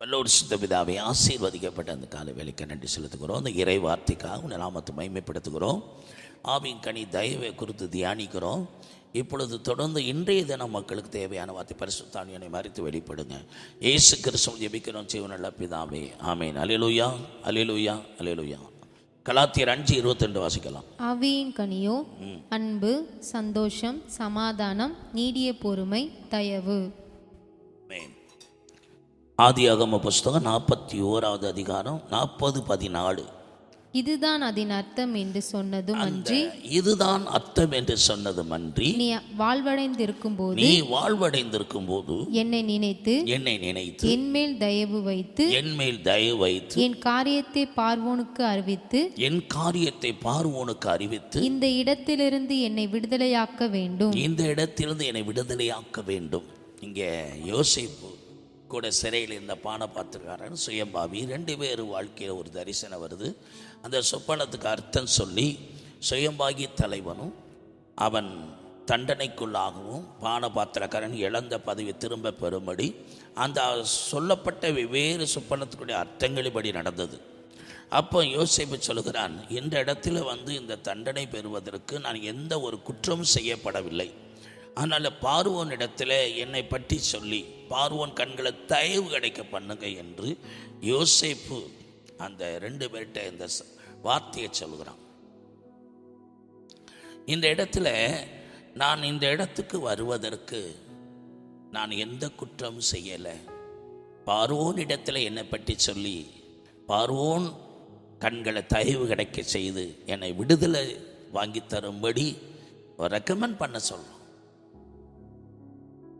வல்லோர் சுத்த பிதாவை ஆசீர்வதிக்கப்பட்ட அந்த காலை வேலைக்கு நன்றி செலுத்துகிறோம். அந்த இறை வார்த்தைக்காக உங்கள் நாமத்தை மகிமைப்படுத்துகிறோம். ஆவின் கனி தயவை குறித்து தியானிக்கிறோம். இப்பொழுது தொடர்ந்து இன்றைய தினம் மக்களுக்கு தேவையான வார்த்தை பரிசுத்த ஆவியை மறித்து வெளிப்படுங்க. இயேசு கிறிஸ்துவை ஜெபிக்கிறோம் ஜீவனுள்ள பிதாவே, ஆமேன். அல்லேலூயா, அல்லேலூயா, அல்லேலூயா. கலாத்தியர் 5:22 வாசிக்கலாம். ஆவியின் கனியோ அன்பு, சந்தோஷம், சமாதானம், நீடிய பொறுமை, தயவு. ஆதியாகம புஸ்தகம் 41வது அதிகாரம் 40-14. இதுதான் அதன் அர்த்தம் என்று சொன்னதும் அன்றி, இதுதான் அர்த்தம் என்று சொன்னதும் அன்றி, நீ வாழ்வடைந்திருக்கும் போது என்னை நினைத்து என்மேல் தயவு வைத்து என் காரியத்தை பார்வோனுக்கு அறிவித்து இந்த இடத்திலிருந்து என்னை விடுதலையாக்க வேண்டும். இங்கே யோசேப்பு கூட சிறையில் இருந்த பானபாத்திரக்காரன் சுயம்பாவி 2 பேர் வாழ்க்கையில் ஒரு தரிசனம் வருது. அந்த சொப்பனத்துக்கு அர்த்தம் சொல்லி சுயம்பாகி தலைவனும் அவன் தண்டனைக்குள்ளாகவும் பானபாத்திரக்காரன் இழந்த பதவி திரும்ப பெறும்படி அந்த சொல்லப்பட்ட வெவ்வேறு சொப்பனத்துக்குடைய அர்த்தங்களின்படி நடந்தது. அப்போ யோசேப்பு சொல்கிறான், இந்த இடத்துல இந்த தண்டனை பெறுவதற்கு நான் எந்த ஒரு குற்றமும் செய்யப்படவில்லை. அதனால் பார்வோன் இடத்துல என்னை பற்றி சொல்லி பார்வோன் கண்களை தயவு கிடைக்க பண்ணுங்க என்று யோசேப்பு அந்த 2 பேர்கிட்ட இந்த வார்த்தையை சொல்கிறான். இந்த இடத்துல நான் இந்த இடத்துக்கு வருவதற்கு நான் எந்த குற்றமும் செய்யலை. பார்வோன் இடத்துல என்னை பற்றி சொல்லி பார்வோன் கண்களை தயவு கிடைக்க செய்து என்னை விடுதலை வாங்கி தரும்படி ரெக்கமெண்ட் பண்ண சொல்கிறோம்.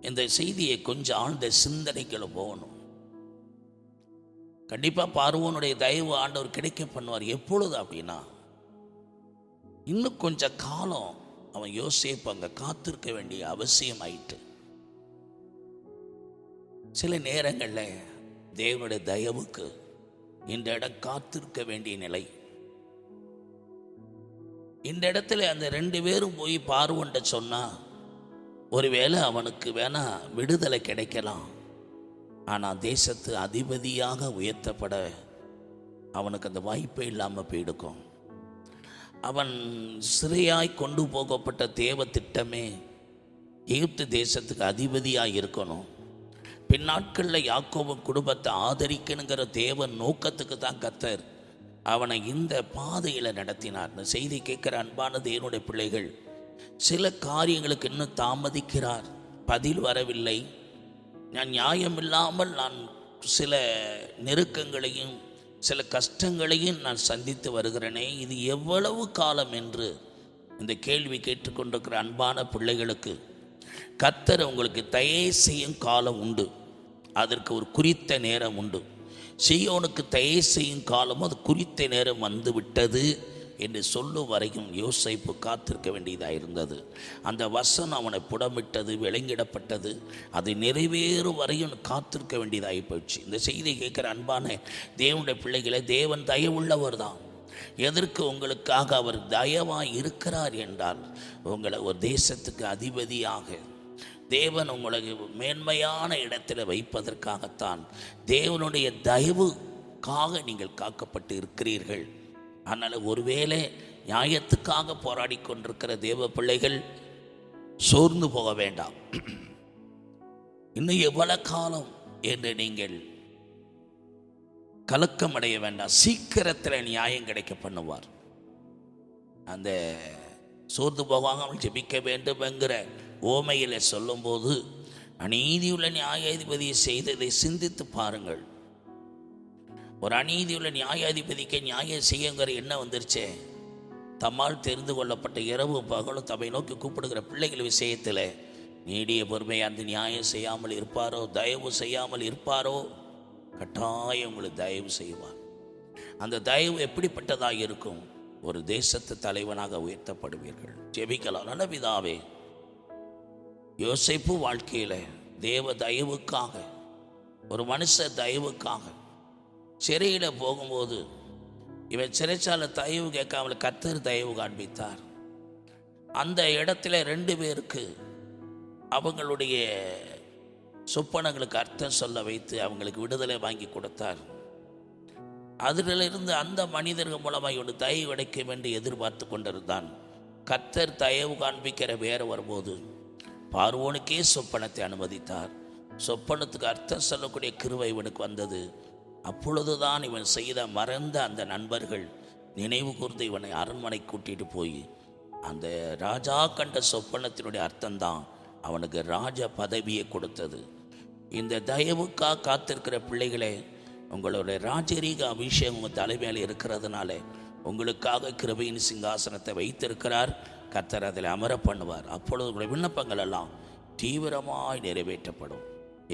இந்த செய்தியை கொஞ்சம் ஆழ்ந்த சிந்தனைக்குள்ள போகணும். கண்டிப்பாக பார்வோனுடைய தயவு ஆண்டவர் கிடைக்க பண்ணுவார். எப்பொழுது அப்படின்னா, இன்னும் கொஞ்சம் காலம் அவன் யோசேப்பு அங்கே காத்திருக்க வேண்டிய அவசியம் ஆயிட்டு. சில நேரங்களில் தேவனுடைய தயவுக்கு இந்த இடம் காத்திருக்க வேண்டிய நிலை. இந்த இடத்துல அந்த 2 பேரும் போய் பார்வோன்ட்ட சொன்னா ஒருவேளை அவனுக்கு வேணா விடுதலை கிடைக்கலாம். ஆனால் தேசத்து அதிபதியாக உயர்த்தப்பட அவனுக்கு அந்த வாய்ப்பே இல்லாமல் போயிடுக்கும். அவன் சிறையாய் கொண்டு போகப்பட்ட தேவ திட்டமே எகிப்து தேசத்துக்கு அதிபதியாக இருக்கணும். பின்னாட்களில் யாக்கோபு குடும்பத்தை ஆதரிக்கணுங்கிற தேவ நோக்கத்துக்கு தான் கர்த்தர் அவனை இந்த பாதையில் நடத்தினார். இந்த செய்தி கேட்குற அன்பான தேவனுடைய பிள்ளைகள், சில காரியங்களுக்கு இன்னும் தாமதிக்கிறார், பதில் வரவில்லை. நான் நியாயமில்லாமல் நான் சில நெருக்கங்களையும் சில கஷ்டங்களையும் நான் சந்தித்து வருகிறேனே, இது எவ்வளவு காலம் என்று இந்த கேள்வி கேட்டுக்கொண்டிருக்கிற அன்பான பிள்ளைகளுக்கு கர்த்தர் உங்களுக்கு தயை செய்யும் காலம் உண்டு. அதற்கு ஒரு குறித்த நேரம் உண்டு. சீயோனுக்கு தயை செய்யும் காலமும் அது குறித்த நேரம் வந்து விட்டது என்று சொல்லும் வரைக்கும் யோசேப்பு காத்திருக்க வேண்டியதாக இருந்தது. அந்த வசனம் அவனை புடமிட்டது, விளங்கிடப்பட்டது. அது நிறைவேறும் வரையும் காத்திருக்க வேண்டியதாகி போயிடுச்சு. இந்த செய்தியை கேட்குற அன்பான தேவனுடைய பிள்ளைகளை, தேவன் தயவுள்ளவர் தான். எதற்கு உங்களுக்காக அவர் தயவாக இருக்கிறார் என்றால், உங்களை ஒரு தேசத்துக்கு அதிபதியாக தேவன் உங்களுக்கு மேன்மையான இடத்துல வைப்பதற்காகத்தான். தேவனுடைய தயவுக்காக நீங்கள் காக்கப்பட்டு இருக்கிறீர்கள். அதனால் ஒருவேளை நியாயத்துக்காக போராடி கொண்டிருக்கிற தேவ பிள்ளைகள் சோர்ந்து போக வேண்டாம். இன்னும் எவ்வளவு காலம் என்று நீங்கள் கலக்கம் அடைய வேண்டாம். சீக்கிரத்தில் நியாயம் கிடைக்க பண்ணுவார். அந்த சோர்ந்து போகாமல் ஜெபிக்க வேண்டும் என்கிற ஓமையில் சொல்லும்போது, அநீதியுள்ள நியாயாதிபதியை செய்ததை சிந்தித்து பாருங்கள். ஒரு அநீதியுள்ள நியாயாதிபதிக்கு நியாயம் செய்யுங்கிற எண்ணம் வந்துருச்சே. தம்மால் தெரிந்து கொள்ளப்பட்ட இரவும் பகலும் தம்மை நோக்கி கூப்பிடுகிற பிள்ளைகள் விஷயத்தில் நீடிய பொறுமையாக அந்த நியாயம் செய்யாமல் இருப்பாரோ, தயவு செய்யாமல் இருப்பாரோ, கட்டாயம் உங்களுக்கு தயவு செய்வார். அந்த தயவு எப்படிப்பட்டதாக இருக்கும்? ஒரு தேசத்து தலைவனாக உயர்த்தப்படுவீர்கள். ஜெபிக்கலாம். நல்ல பிதாவே, யோசேப்பு வாழ்க்கையில் தேவ தயவுக்காக, ஒரு மனுஷ தயவுக்காக சிறையில் போகும்போது இவன் சிறைச்சாலை தயவு கேட்காமல் கர்த்தர் தயவு காண்பித்தார். அந்த இடத்துல 2 பேருக்கு அவங்களுடைய சொப்பனங்களுக்கு அர்த்தம் சொல்ல வைத்து அவங்களுக்கு விடுதலை வாங்கி கொடுத்தார். அதிலிருந்து அந்த மனிதர்கள் மூலமாக ஒரு தயவு கிடைக்கும் என்று எதிர்பார்த்து கொண்டிருந்தான். கர்த்தர் தயவு காண்பிக்கிற வேற வரும்போது பார்வோனுக்கே சொப்பனத்தை அனுமதித்தார். சொப்பனத்துக்கு அர்த்தம் சொல்லக்கூடிய கிருபை இவனுக்கு வந்தது. அப்பொழுதுதான் இவன் செய்த மறந்த அந்த நண்பர்கள் நினைவு கூர்ந்து இவனை அரண்மனை கூட்டிட்டு போய் அந்த ராஜா கண்ட சொப்பனத்தினுடைய அர்த்தம்தான் அவனுக்கு ராஜ பதவியை கொடுத்தது. இந்த தயவுக்காக காத்திருக்கிற பிள்ளைகளே, உங்களுடைய ராஜரீக அபிஷேகம் உங்கள் தலைமையில் இருக்கிறதுனால உங்களுக்காக கிருபையின் சிங்காசனத்தை வைத்திருக்கிறார். கர்த்தர் அதில் அமர பண்ணுவார். அப்பொழுது உங்களுடைய விண்ணப்பங்கள் எல்லாம் தீவிரமாய் நிறைவேற்றப்படும்.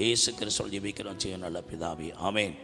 இயேசு கிறிஸ்துவின் ஜெபிக்கிறோம், ஜீவனுள்ள பிதாவே, ஆமென்.